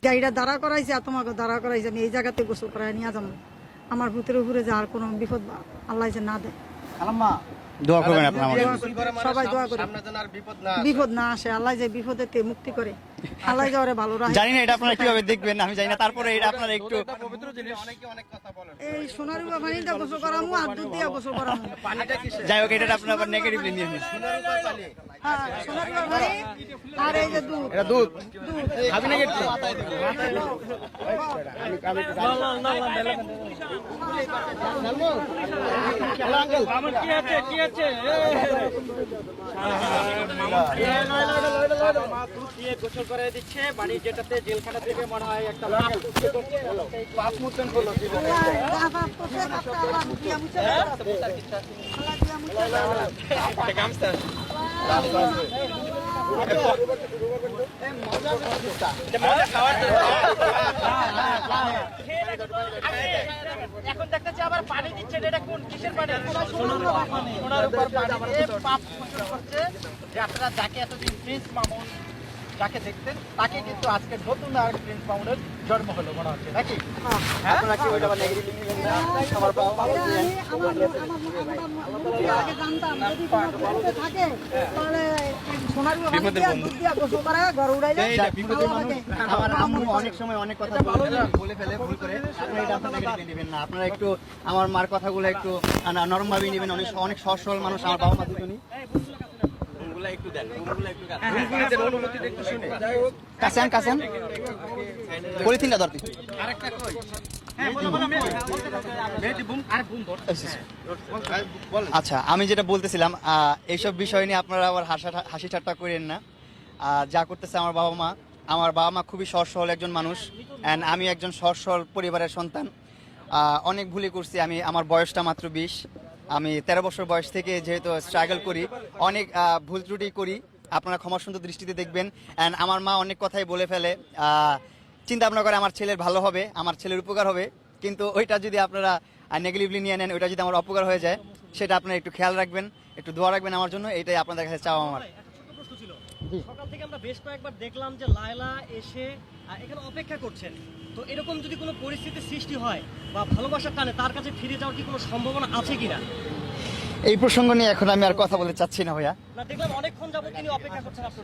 গাড়িটা দাঁড়া করাইছে আর তোমাকে দাঁড়া করাইছে, আমি এই জায়গাতে গোসল করাই নিয়ে যাবো। আমার ভূতের উপরে যে আর কোনো বিপদ আল্লাহ যে না দেয়। দোয়া করবেন আপনারা সবাই দোয়া করে বিপদ না আসে, আল্লাহ যে বিপদে মুক্তি করে, আল্লাহ যে ওরে ভালো রাখে। জানি না এটা আপনারা কিভাবে দেখবেন আমি জানি না, তারপরে এটা আপনারা একটু এই সোনার পানিটা গোসল করামু আর দুধ দিয়ে গোসল করামু। যাই হোক, এটা আপনারা আবার নেগেটিভলি নিয়ে নিন। হ্যাঁ, সোনার পানি আর এই যে দুধ, এটা দুধ খাবি না একটু? গোসল করে দিচ্ছে বাড়ির যেটাতে জেলখানা থেকে মনে হয় একটা এখন দেখতেছি আবার পানি দিচ্ছে, এটা কোন কিসের পানি? সোনার উপর পানি পাপ গোসল করছে। যে আপনারা যাকে এতদিন প্রিন্স মামুন যাকে দেখতেন তাকে কিন্তু আজকে নতুন আর প্রিন্স মামুনের জন্ম হলো মনে হচ্ছে নাকি? আপনারা কি ওইটা আবার নেগেটিভলি নিবেন না? আমার বাবা মা আমার আম্মু অনেক সময় অনেক কথা বলে ফেলে ভুল করে, আপনারা এটা আপনারা নেগেটিভলি নেবেন না। আপনারা একটু আমার মার কথাগুলো একটু নরম ভাবে নেবেন। অনেক সহজ সরল মানুষ আমার বাবা মা দুজনই। আচ্ছা, আমি যেটা বলতেছিলাম, এইসব বিষয় নিয়ে আপনারা আবার হাসি ঠাট্টা করেন না। যা করতেছে আমার বাবা মা খুবই সহজ সরল একজন মানুষ, অ্যান্ড আমি একজন সহজ সরল পরিবারের সন্তান। অনেক ভুলই করছি আমি, আমার বয়সটা মাত্র 20। আমি 13 বছর বয়স থেকে যেহেতু স্ট্রাগল করি, অনেক ভুল ত্রুটি করি, আপনারা ক্ষমা সুন্দর দৃষ্টিতে দেখবেন। অ্যান্ড আমার মা অনেক কথাই বলে ফেলে, চিন্তা ভাবনা করে আমার ছেলের ভালো হবে, আমার ছেলের উপকার হবে, কিন্তু ওইটা যদি আপনারা নেগেটিভলি নিয়ে নেন, ওইটা যদি আমার অপকার হয়ে যায়, সেটা আপনারা একটু খেয়াল রাখবেন, একটু দোয়া রাখবেন আমার জন্য। এটাই আপনাদের কাছে চাওয়া আমার। সকাল থেকে আমরা বেশ কয়েকবার দেখলাম যে লায়লা এসে এখানে অপেক্ষা করছেন, তো এরকম যদি কোনো পরিস্থিতির সৃষ্টি হয় বা ভালোবাসার টানে তার কাছে ফিরে যাওয়ার কি কোনো সম্ভাবনা আছে কিনা? এই প্রসঙ্গ নিয়ে এখন আমি আর কথা বলতে চাচ্ছি না ভাইয়া। না, দেখলাম অনেকক্ষণ যাবত তিনি অপেক্ষা করছেন আপনার।